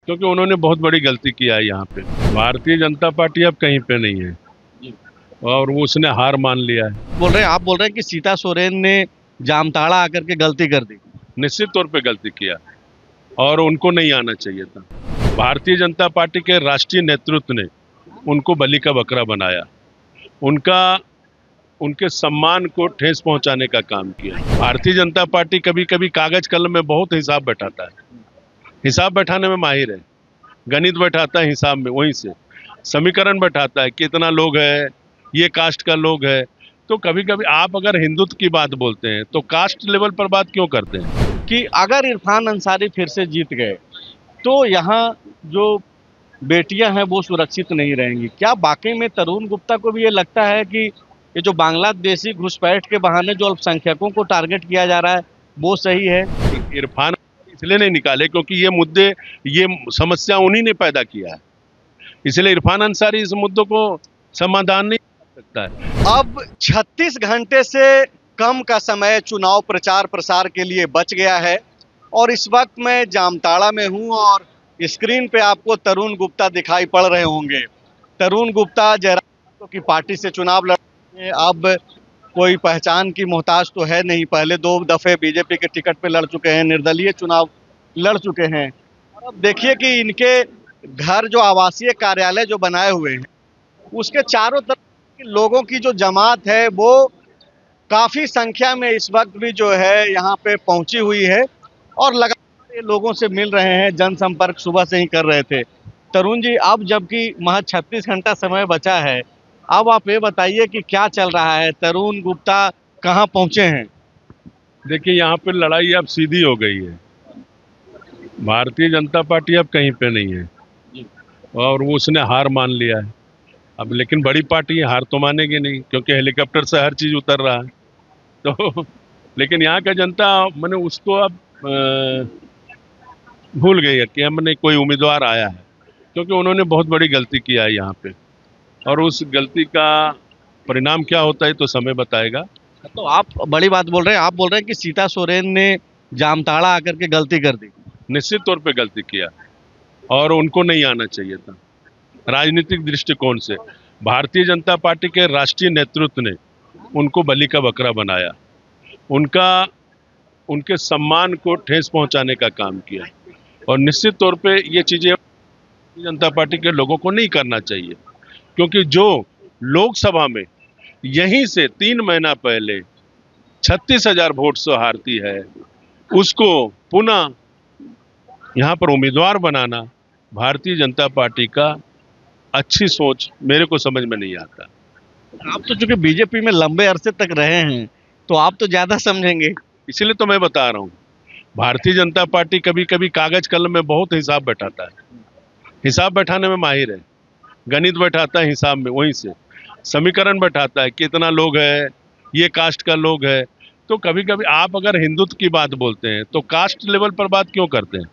क्योंकि उन्होंने बहुत बड़ी गलती किया है यहाँ पे। भारतीय जनता पार्टी अब कहीं पे नहीं है जी। और वो उसने हार मान लिया है। आप बोल रहे हैं कि सीता सोरेन ने जामताड़ा आकर के गलती कर दी। निश्चित तौर पे गलती किया और उनको नहीं आना चाहिए था। भारतीय जनता पार्टी के राष्ट्रीय नेतृत्व ने उनको बलि का बकरा बनाया, उनका उनके सम्मान को ठेस पहुंचाने का काम किया। भारतीय जनता पार्टी कभी कभी कागज कलम में बहुत हिसाब बैठाता है, हिसाब बैठाने में माहिर है, गणित बैठाता है हिसाब में, वहीं से समीकरण बैठाता है कितना लोग है, ये कास्ट का लोग है। तो कभी कभी आप अगर हिंदुत्व की बात बोलते हैं तो कास्ट लेवल पर बात क्यों करते हैं? कि अगर इरफान अंसारी फिर से जीत गए तो यहाँ जो बेटियां हैं वो सुरक्षित नहीं रहेंगी। क्या वाकई में तरुण गुप्ता को भी ये लगता है कि ये जो बांग्लादेशी घुसपैठ के बहाने जो अल्पसंख्यकों को टारगेट किया जा रहा है वो सही है? इरफान इसलिए नहीं निकाले क्योंकि ये मुद्दे, ये समस्या उन्हीं ने पैदा किया है, इसलिए इरफान अंसारी इस मुद्दों को समाधान नहीं कर सकता है। अब 36 घंटे से कम का समय चुनाव प्रचार प्रसार के लिए बच गया है और इस वक्त मैं जामताड़ा में हूं और स्क्रीन पे आपको तरुण गुप्ता दिखाई पड़ रहे होंगे। तरुण गुप्ता जयराम की पार्टी से चुनाव लड़ रहे हैं। अब कोई पहचान की मोहताज तो है नहीं, पहले 2 दफे बीजेपी के टिकट पे लड़ चुके हैं, निर्दलीय चुनाव लड़ चुके हैं। और अब देखिए कि इनके घर जो आवासीय कार्यालय जो बनाए हुए हैं उसके चारों तरफ लोगों की जो जमात है वो काफी संख्या में इस वक्त भी जो है यहाँ पे पहुंची हुई है और लगातार ये लोगों से मिल रहे हैं, जनसंपर्क सुबह से ही कर रहे थे। तरुण जी, अब जबकि महज 36 घंटा समय बचा है, अब आप ये बताइए कि क्या चल रहा है, तरुण गुप्ता कहाँ पहुंचे हैं? देखिए, यहाँ पे लड़ाई अब सीधी हो गई है। भारतीय जनता पार्टी अब कहीं पे नहीं है और वो उसने हार मान लिया है। अब लेकिन बड़ी पार्टी हार तो मानेगी नहीं क्योंकि हेलीकॉप्टर से हर चीज उतर रहा है। तो लेकिन यहाँ का जनता मैंने उसको अब भूल गई है कि हमने कोई उम्मीदवार आया है, क्योंकि उन्होंने बहुत बड़ी गलती किया है यहाँ पे और उस गलती का परिणाम क्या होता है तो समय बताएगा। तो आप बड़ी बात बोल रहे हैं, आप बोल रहे हैं कि सीता सोरेन ने जामताड़ा आकर के गलती कर दी। निश्चित तौर पे गलती किया और उनको नहीं आना चाहिए था। राजनीतिक दृष्टिकोण से भारतीय जनता पार्टी के राष्ट्रीय नेतृत्व ने उनको बलि का बकरा बनाया, उनका उनके सम्मान को ठेस पहुंचाने का काम किया और निश्चित तौर पे ये चीजें जनता पार्टी के लोगों को नहीं करना चाहिए, क्योंकि जो लोकसभा में यहीं से 3 महीना पहले 36,000 वोट से हारती है, उसको पुनः यहाँ पर उम्मीदवार बनाना भारतीय जनता पार्टी का अच्छी सोच मेरे को समझ में नहीं आता। आप तो चूंकि बीजेपी में लंबे अरसे तक रहे हैं तो आप तो ज्यादा समझेंगे। इसलिए तो मैं बता रहा हूँ, भारतीय जनता पार्टी कभी कभी कागज कलम में बहुत हिसाब बैठाता है, हिसाब बैठाने में माहिर है, गणित बैठाता है हिसाब में, वहीं से समीकरण बैठाता है कितना लोग है, ये कास्ट का लोग है। तो कभी कभी आप अगर हिंदुत्व की बात बोलते हैं तो कास्ट लेवल पर बात क्यों करते हैं?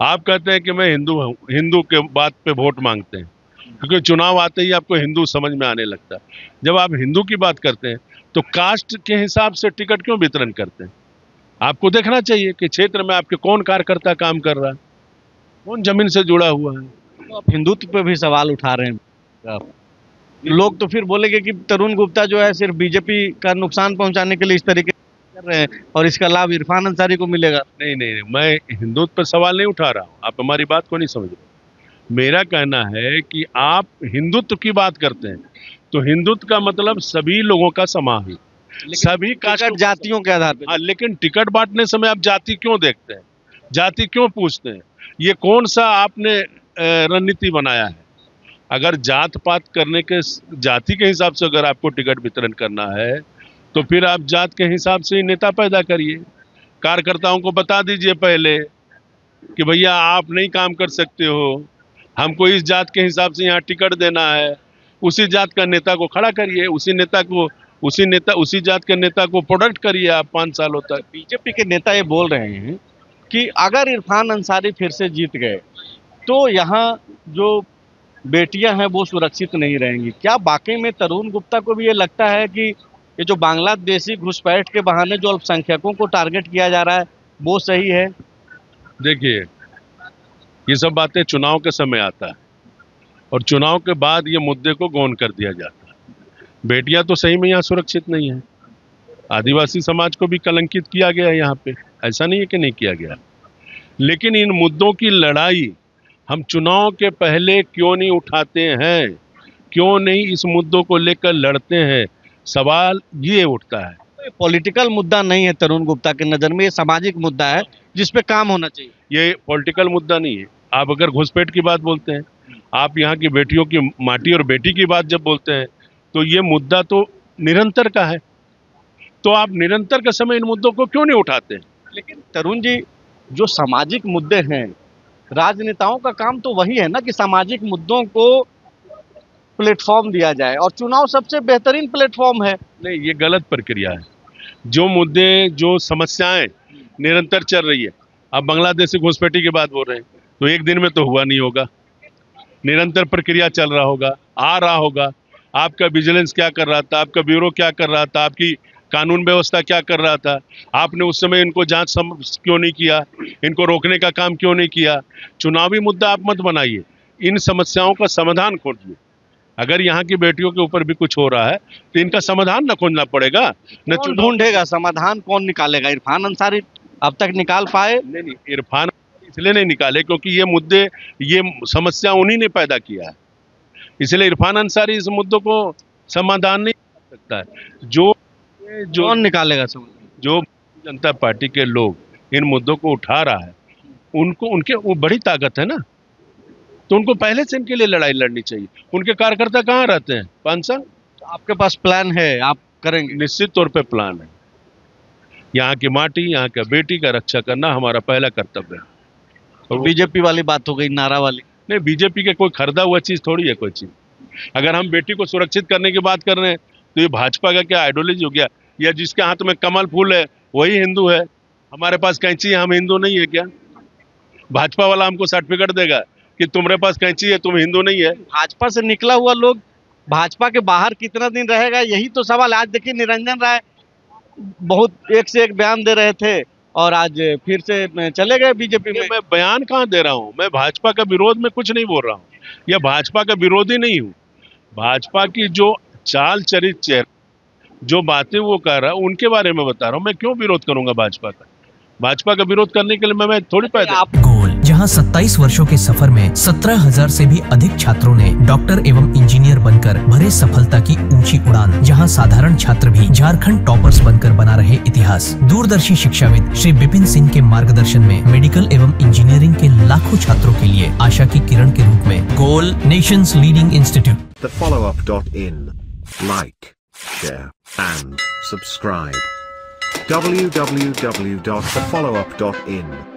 आप कहते हैं कि मैं हिंदू हूँ, हिंदू के बात पे वोट मांगते हैं, क्योंकि चुनाव आते ही आपको हिंदू समझ में आने लगता है। जब आप हिंदू की बात करते हैं तो कास्ट के हिसाब से टिकट क्यों वितरण करते हैं? आपको देखना चाहिए कि क्षेत्र में आपके कौन कार्यकर्ता काम कर रहा है, कौन जमीन से जुड़ा हुआ है। तो आप हिंदुत्व पे भी सवाल उठा रहे हैं। लोग तो फिर बोलेंगे कि तरुण गुप्ता जो है सिर्फ बीजेपी का नुकसान पहुंचाने के लिए इस तरीके से कर रहे हैं और इसका लाभ इरफान अंसारी को मिलेगा। नहीं नहीं नहीं, मैं हिंदुत्व पर सवाल नहीं उठा रहा हूँ, आप हमारी बात को नहीं समझ रहे। मेरा कहना है कि आप हिंदुत्व की बात करते हैं तो हिंदुत्व का मतलब सभी लोगों का समावेश, सभी टिकट जातियों के आधार पर। लेकिन टिकट बांटने समय आप जाति क्यों देखते हैं, जाति क्यों पूछते हैं? ये कौन सा आपने रणनीति बनाया है? अगर जात पात करने के, जाति के हिसाब से अगर आपको टिकट वितरण करना है तो फिर आप जात के हिसाब से ही नेता पैदा करिए। कार्यकर्ताओं को बता दीजिए पहले कि भैया आप नहीं काम कर सकते हो, हमको इस जात के हिसाब से यहाँ टिकट देना है। उसी जात का नेता को खड़ा करिए, उसी जात के नेता को प्रोडक्ट करिए आप 5 सालों तक। बीजेपी के नेता ये बोल रहे हैं कि अगर इरफान अंसारी फिर से जीत गए तो यहाँ जो बेटियां हैं वो सुरक्षित नहीं रहेंगी। क्या वाकई में तरुण गुप्ता को भी ये लगता है कि ये जो बांग्लादेशी घुसपैठ के बहाने जो अल्पसंख्यकों को टारगेट किया जा रहा है वो सही है? देखिए, ये सब बातें चुनाव के समय आता है और चुनाव के बाद ये मुद्दे को गौन कर दिया जाता है। बेटियां तो सही में यहाँ सुरक्षित नहीं है, आदिवासी समाज को भी कलंकित किया गया है यहाँ पे, ऐसा नहीं है कि नहीं किया गया। लेकिन इन मुद्दों की लड़ाई हम चुनाव के पहले क्यों नहीं उठाते हैं, क्यों नहीं इस मुद्दों को लेकर लड़ते हैं, सवाल ये उठता है। पॉलिटिकल मुद्दा नहीं है तरुण गुप्ता की नज़र में, ये सामाजिक मुद्दा है जिस पे काम होना चाहिए। ये पॉलिटिकल मुद्दा नहीं है। आप अगर घुसपैठ की बात बोलते हैं, आप यहाँ की बेटियों की माटी और बेटी की बात जब बोलते हैं, तो ये मुद्दा तो निरंतर का है, तो आप निरंतर के समय इन मुद्दों को क्यों नहीं उठाते हैं? लेकिन तरुण जी, जो सामाजिक मुद्दे हैं, राजनेताओं का काम तो वही है ना कि सामाजिक मुद्दों को प्लेटफॉर्म दिया जाए, और चुनाव सबसे बेहतरीन प्लेटफॉर्म है। नहीं, ये गलत प्रक्रिया है। जो मुद्दे, जो समस्याएं निरंतर चल रही है, आप बांग्लादेश से घुसपैठी की बात बोल रहे हैं, तो एक दिन में तो हुआ नहीं होगा, निरंतर प्रक्रिया चल रहा होगा, आ रहा होगा। आपका विजिलेंस क्या कर रहा था, आपका ब्यूरो क्या कर रहा था, आपकी कानून व्यवस्था क्या कर रहा था, आपने उस समय इनको जांच क्यों नहीं किया, इनको रोकने का काम क्यों नहीं किया? चुनावी मुद्दा आप मत बनाइए, इन समस्याओं का समाधान खोजिए। अगर यहाँ की बेटियों के ऊपर भी कुछ हो रहा है तो इनका समाधान न खोजना पड़ेगा, न कौन ढूंढेगा समाधान, कौन निकालेगा? इरफान अंसारी अब तक निकाल पाए? नहीं, इरफान इसलिए नहीं निकाले क्योंकि ये मुद्दे, ये समस्या उन्हीं ने पैदा किया है, इसलिए इरफान अंसारी इस मुद्दों को समाधान नहीं कर सकता है। जो कौन निकालेगा समाधान? जो जनता पार्टी के लोग इन मुद्दों को उठा रहा है, उनको, उनके वो बड़ी ताकत है ना, तो उनको पहले से इनके लिए लड़ाई लड़नी चाहिए। उनके कार्यकर्ता कहाँ रहते हैं 5 साल? आपके पास प्लान है, आप करेंगे? निश्चित तौर पे प्लान है। यहाँ की माटी, यहाँ के बेटी का रक्षा करना हमारा पहला कर्तव्य है। और बीजेपी वाली बात हो गई, नारा वाली। नहीं, बीजेपी के कोई खरीदा हुआ चीज थोड़ी है कोई चीज। अगर हम बेटी को सुरक्षित करने की बात कर रहे हैं तो ये भाजपा का क्या आइडियोलॉजी हो गया? या जिसके हाथ में कमल फूल है वही हिंदू है, हमारे पास कैंची है, हम हिंदू नहीं है क्या? भाजपा वाला हमको सर्टिफिकेट देगा कि तुम्हारे पास कैंची है, तुम हिंदू नहीं है? भाजपा से निकला हुआ लोग भाजपा के बाहर कितना दिन रहेगा, यही तो सवाल। आज देखिए निरंजन राय बहुत एक से एक बयान दे रहे थे और आज फिर से चले गए बीजेपी में। मैं बयान कहाँ दे रहा हूँ, मैं भाजपा का विरोध में कुछ नहीं बोल रहा हूँ, या भाजपा का विरोधी नहीं हूँ। भाजपा की जो चाल चरित चेहरा, जो बातें वो कर रहा है, उनके बारे में बता रहा हूँ। मैं क्यों विरोध करूंगा भाजपा का? भाजपा का विरोध करने के लिए मैं थोड़ी पैदा। गोल, जहां 27 वर्षों के सफर में 17,000 से भी अधिक छात्रों ने डॉक्टर एवं इंजीनियर बनकर भरे सफलता की ऊंची उड़ान, जहां साधारण छात्र भी झारखंड टॉपर्स बनकर बना रहे इतिहास। दूरदर्शी शिक्षाविद श्री विपिन सिंह के मार्गदर्शन में मेडिकल एवं इंजीनियरिंग के लाखों छात्रों के लिए आशा की किरण के रूप में गोल, nation's leading institute. TheFollowUp.in. Like, share and subscribe. www.thefollowup.in